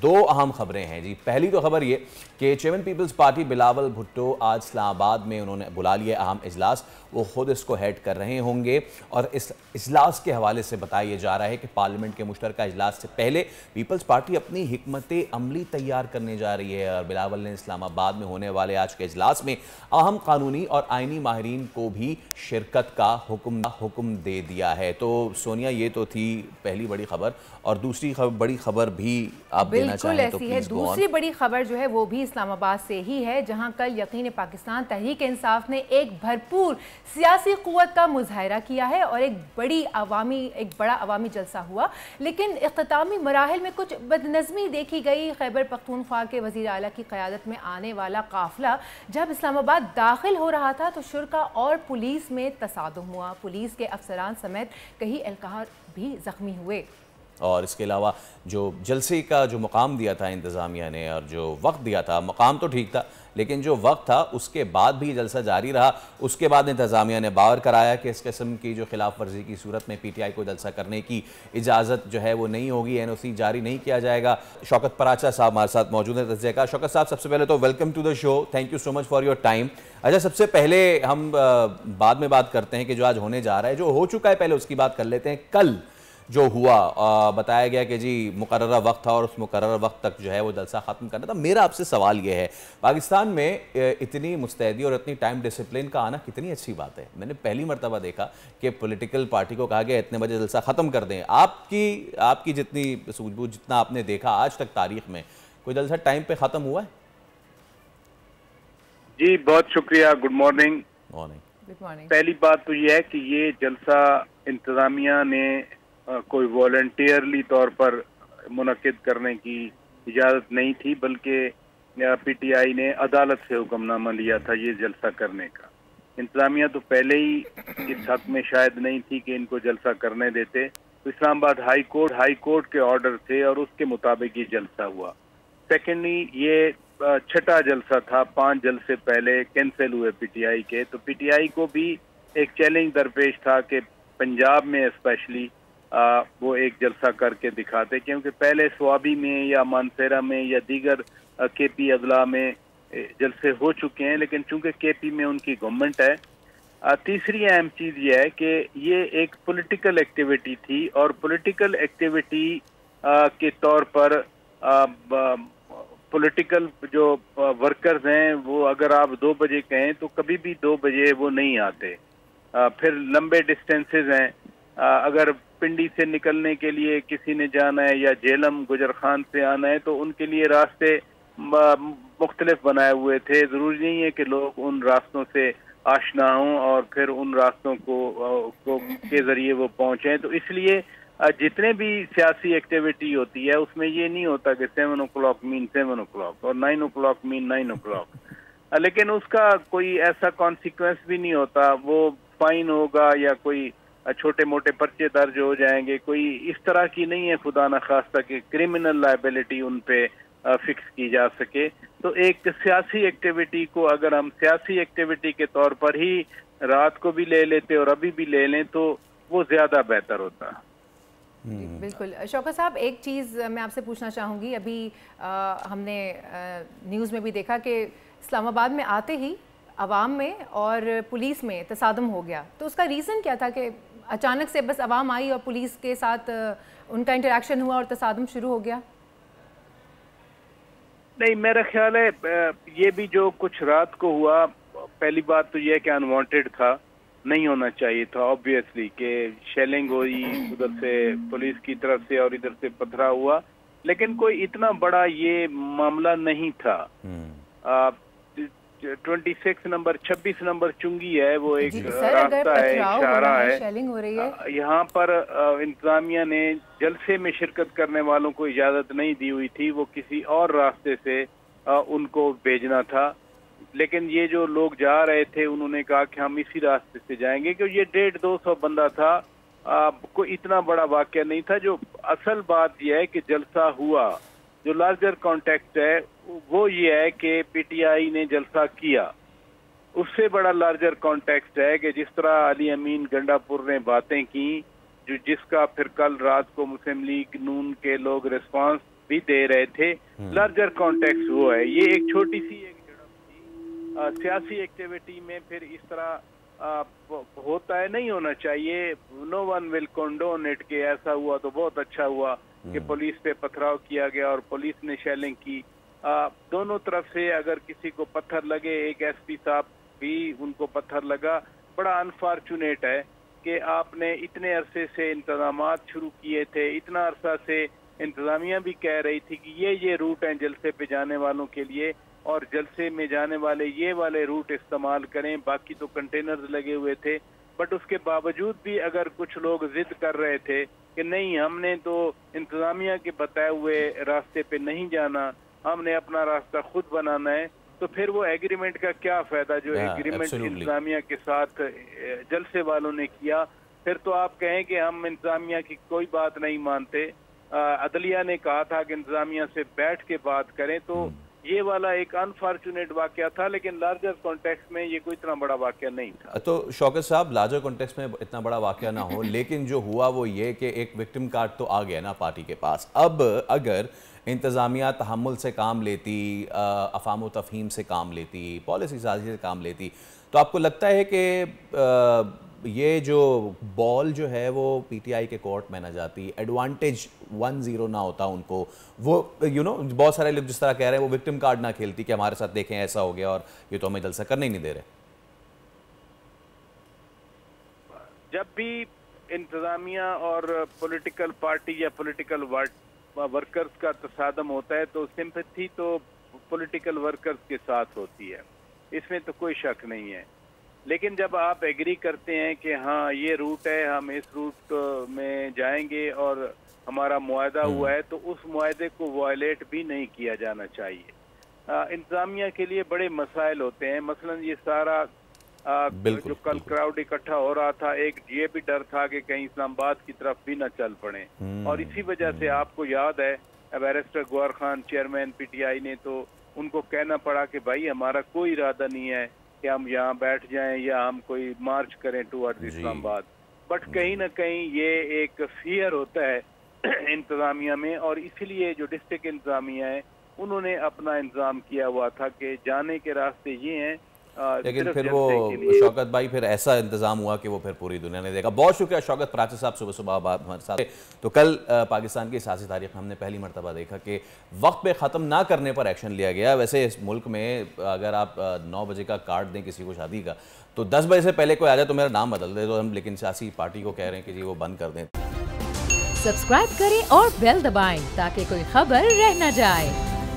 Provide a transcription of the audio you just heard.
دو اہم خبریں ہیں جی. پہلی تو خبر یہ کہ chairman Peoples Party Bilawal Bhutto آج اسلام آباد میں انہوں نے بلا لیا اہم اجلاس. وہ خود اس کو ہیڈ کر رہے ہوں گے اور اس اجلاس کے حوالے سے بتایا جا رہا ہے کہ پارلیمنٹ کے مشترکہ اجلاس سے پہلے پیپلز پارٹی اپنی حکمت عملی تیار کرنے جا رہی ہے. اور بلاول نے اسلام آباد میں ہونے والے آج کے اجلاس میں اہم قانونی اور آئینی ماہرین کو بھی شرکت کا حکم دے دیا ہے. تو سونیا یہ تو تھی پہلی بڑی خبر, اور دوسری بڑی خبر بھی آپ دینا چاہیں تو پلیز گو آن. دوسری بڑی خبر جو ہے وہ بھی اسلام آباد سے ہی ہے, جہاں کل یقین پاکستان تحریک انصاف نے ایک بھرپور سیاسی قوت کا مظاہرہ کیا ہے اور ایک بڑا عوامی جلسہ ہوا. لیکن اختتامی مراحل میں کچھ بدنظمی دیکھی گئی. خیبر پختونخوا کے وزیر اعلیٰ کی قیادت میں آنے والا قافلہ جب اسلام آباد داخل ہو رہا تھا تو شرکا اور پولیس میں تصادم ہوا. پولیس کے افسران سمیت کئی اہلکار بھی زخمی ہوئے. اور اس کے علاوہ جو جلسے کا جو مقام دیا تھا انتظامیہ نے اور جو وقت دیا تھا, مقام تو ٹھیک تھا لیکن جو وقت تھا اس کے بعد بھی جلسہ جاری رہا. اس کے بعد انتظامیہ نے باور کرایا کہ اس قسم کی جو خلاف ورزی کی صورت میں پی ٹی آئی کو جلسہ کرنے کی اجازت جو ہے وہ نہیں ہوگی, این او سی جاری نہیں کیا جائے گا. شوکت پراچا صاحب ہمارے ساتھ موجود ہیں تجزیہ کا. شوکت صاحب, سب سے پہلے تو welcome to the show, thank you so much for your time. اچھا, سب سے پہلے ہم بعد میں بات کرتے ہیں کہ جو آج ہونے جا رہا ہے, جو ہو چکا ہے پہلے اس کی بات کر لیتے ہیں. کل جو ہوا بتایا گیا کہ جی مقررہ وقت تھا اور اس مقررہ وقت تک جو ہے وہ جلسہ ختم کرنا تھا. میرا آپ سے سوال یہ ہے, پاکستان میں اتنی مستعدی اور اتنی ٹائم ڈسپلن کا آنا کتنی اچھی بات ہے. میں نے پہلی مرتبہ دیکھا کہ پولیٹیکل پارٹی کو کہا گیا اتنے بجے جلسہ ختم کر دیں. آپ کی جتنی سوجھ بوجھ, جتنا آپ نے دیکھا آج تک تاریخ میں, کوئی جلسہ ٹائم پہ ختم ہوا ہے؟ جی بہت شکریہ. Good morning. Good morning. پہلی بات تو یہ ہے کہ یہ جلسہ انتظامیہ نے کوئی والنٹیئرلی طور پر منعقد کرنے کی اجازت نہیں تھی, بلکہ پی ٹی آئی نے عدالت سے حکم نامہ لیا تھا یہ جلسہ کرنے کا. انتظامیہ تو پہلے ہی اس حق میں شاید نہیں تھی کہ ان کو جلسہ کرنے دیتے. تو اسلام آباد ہائی کورٹ کے آرڈر تھے اور اس کے مطابق یہ جلسہ ہوا. سیکنڈلی یہ چھٹا جلسہ تھا, 5 جلسے پہلے کینسل ہوئے پی ٹی آئی کے. تو پی ٹی آئی کو بھی ایک چیلنج درپیش تھا کہ پنجاب میں اسپیشلی وہ ایک جلسہ کر کے دکھاتے, کیونکہ پہلے سوابی میں یا مانسیرا میں یا دیگر کے پی اضلاع میں جلسے ہو چکے ہیں, لیکن چونکہ کے پی میں ان کی گورنمنٹ ہے. تیسری اہم چیز یہ ہے کہ یہ ایک پولیٹیکل ایکٹیویٹی تھی, اور پولیٹیکل ایکٹیویٹی کے طور پر پولیٹیکل جو ورکرز ہیں وہ اگر آپ 2 بجے کہیں تو کبھی بھی 2 بجے وہ نہیں آتے. پھر لمبے ڈسٹینسز ہیں, اگر پنڈی سے نکلنے کے لیے کسی نے جانا ہے یا جیلم گجر خان سے آنا ہے تو ان کے لیے راستے مختلف بنائے ہوئے تھے. ضروری نہیں ہے کہ لوگ ان راستوں سے آشنا ہوں اور پھر ان راستوں کو کے ذریعے وہ پہنچیں. تو اس لیے جتنے بھی سیاسی ایکٹیویٹی ہوتی ہے اس میں یہ نہیں ہوتا کہ 7 o'clock مین 7 o'clock اور 9 o'clock مین 9 o'clock, لیکن اس کا کوئی ایسا کانسیکوینس بھی نہیں ہوتا. وہ فائن ہوگا یا کوئی چھوٹے موٹے پرچے درج ہو جائیں گے, کوئی اس طرح کی نہیں ہے خدا نخواستہ کہ کرمنل لائبلٹی ان پہ فکس کی جا سکے. تو ایک سیاسی ایکٹیویٹی کو اگر ہم سیاسی ایکٹیویٹی کے طور پر ہی رات کو بھی لے لیتے اور ابھی بھی لے لیں تو وہ زیادہ بہتر ہوتا. بالکل. شوکت صاحب, ایک چیز میں آپ سے پوچھنا چاہوں گی. ابھی ہم نے نیوز میں بھی دیکھا کہ اسلام آباد میں آتے ہی عوام میں اور پولیس میں تصادم ہو گیا, تو اس کا ریزن کیا تھا کہ اچانک سے بس عوام آئی اور پولیس کے ساتھ ان کا انٹریکشن ہوا اور تصادم شروع ہو گیا؟ نہیں, میرا خیال ہے یہ بھی جو کچھ رات کو ہوا, پہلی بات تو یہ کہ انوانٹیڈ تھا, نہیں ہونا چاہیے تھا آبویسلی, کہ شیلنگ ہوئی ادھر سے پولیس کی طرف سے اور ادھر سے پتھرا ہوا, لیکن کوئی اتنا بڑا یہ معاملہ نہیں تھا. 26 نمبر چنگی ہے, وہ ایک راستہ ہے, اشارہ ہے. یہاں پر انتظامیہ نے جلسے میں شرکت کرنے والوں کو اجازت نہیں دی ہوئی تھی, وہ کسی اور راستے سے ان کو بھیجنا تھا. لیکن یہ جو لوگ جا رہے تھے انہوں نے کہا کہ ہم اسی راستے سے جائیں گے, کہ یہ 150-200 بندہ تھا, کوئی اتنا بڑا واقعہ نہیں تھا. جو اصل بات یہ ہے کہ جلسہ ہوا, جو لارجر کانٹیکسٹ ہے وہ یہ ہے کہ پی ٹی آئی نے جلسہ کیا. اس سے بڑا لارجر کانٹیکسٹ ہے کہ جس طرح علی امین گنڈا پور نے باتیں کی, جس کا پھر کل رات کو مسلم لیگ نون کے لوگ ریسپانس بھی دے رہے تھے. لارجر کانٹیکس وہ ہے. یہ ایک چھوٹی سی ایک جھڑپ تھی سیاسی ایکٹیویٹی میں. پھر اس طرح ہوتا ہے, نہیں ہونا چاہیے. نو ون ول کنڈون اٹ کہ ایسا ہوا تو بہت اچھا ہوا کہ پولیس پہ پتھراؤ کیا گیا اور پولیس نے شیلنگ کی. دونوں طرف سے اگر کسی کو پتھر لگے, ایک ایس پی صاحب بھی ان کو پتھر لگا, بڑا انفارچونیٹ ہے کہ آپ نے اتنے عرصے سے انتظامات شروع کیے تھے. اتنا عرصہ سے انتظامیہ بھی کہہ رہی تھی کہ یہ روٹ ہیں جلسے پہ جانے والوں کے لیے, اور جلسے میں جانے والے یہ والے روٹ استعمال کریں. باقی تو کنٹینرز لگے ہوئے تھے, بٹ اس کے باوجود بھی اگر کچھ لوگ ضد کر رہے تھے کہ نہیں, ہم نے تو انتظامیہ کے بتائے ہوئے راستے پہ نہیں جانا, ہم نے اپنا راستہ خود بنانا ہے, تو پھر وہ ایگریمنٹ کا کیا فائدہ جو ایگریمنٹ انتظامیہ کے ساتھ جلسے والوں نے کیا. پھر تو آپ کہیں کہ ہم انتظامیہ کی کوئی بات نہیں مانتے. عدلیہ نے کہا تھا کہ انتظامیہ سے بیٹھ کے بات کریں, تو یہ والا ایک انفارچونیٹ واقعہ تھا, لیکن لارجر کانٹیکس میں یہ کوئی اتنا بڑا واقعہ نہیں تھا. تو شوکت صاحب, لارجر کانٹیکس میں اتنا بڑا واقعہ نہ ہو, لیکن جو ہوا وہ یہ کہ ایک وکٹم کارڈ تو آ گیا نا پارٹی کے پاس. اب اگر انتظامیہ تحمل سے کام لیتی, افہام و تفہیم سے کام لیتی, پالیسی سازی سے کام لیتی, تو آپ کو لگتا ہے کہ یہ جو بال جو ہے وہ پی ٹی آئی کے کورٹ میں نہ جاتی, ایڈوانٹیج 1-0 نہ ہوتا ان کو, وہ بہت سارے لوگ جس طرح کہہ رہے ہیں وہ وکٹم کارڈ نہ کھیلتی کہ ہمارے ساتھ دیکھیں ایسا ہو گیا اور یہ تو ہمیں جلسہ کرنے ہی نہیں دے رہے. جب بھی انتظامیہ اور پولیٹیکل پارٹی یا پولیٹیکل ورکرز کا تصادم ہوتا ہے تو سمپتھی تو پولیٹیکل ورکرز کے ساتھ ہوتی ہے, اس میں تو کوئی شک نہیں ہے. لیکن جب آپ ایگری کرتے ہیں کہ ہاں یہ روٹ ہے, ہم اس روٹ میں جائیں گے اور ہمارا معاہدہ ہوا ہے, تو اس معاہدے کو وائلیٹ بھی نہیں کیا جانا چاہیے. انتظامیہ کے لیے بڑے مسائل ہوتے ہیں. مثلا یہ سارا جو کل کراؤڈ اکٹھا ہو رہا تھا, ایک یہ بھی ڈر تھا کہ کہیں اسلام آباد کی طرف بھی نہ چل پڑیں, اور اسی وجہ سے آپ کو یاد ہے barrister Gohar Khan chairman P T I نے تو ان کو کہنا پڑا کہ بھائی ہمارا کوئی ارادہ نہیں ہے کہ ہم یہاں بیٹھ جائیں یا ہم کوئی مارچ کریں ٹوورڈ اسلام آباد. بٹ کہیں نہ کہیں یہ ایک فیئر ہوتا ہے انتظامیہ میں, اور اسی لیے جو ڈسٹرکٹ انتظامیہ ہے انہوں نے اپنا انتظام کیا ہوا تھا کہ جانے کے راستے یہ ہیں. لیکن پھر وہ شوکت بھائی پھر ایسا انتظام ہوا کہ وہ پھر پوری دنیا نے دیکھا. بہت شکریہ شوکت پراچے صاحب, صبح ہمارے ساتھ. تو کل پاکستان کی سیاسی تاریخ میں ہم نے پہلی مرتبہ دیکھا کہ وقت پہ ختم نہ کرنے پر ایکشن لیا گیا. ویسے اس ملک میں اگر آپ 9 بجے کا کارڈ دیں کسی کو شادی کا, تو 10 بجے سے پہلے کوئی آ جائے تو میرا نام بدل دے تو ہم, لیکن سیاسی پارٹی کو کہہ رہے ہیں کہ جی وہ بند کر دیں. سبسکرائب کریں اور بیل دبائیں تاکہ کوئی خبر رہ نہ جائے.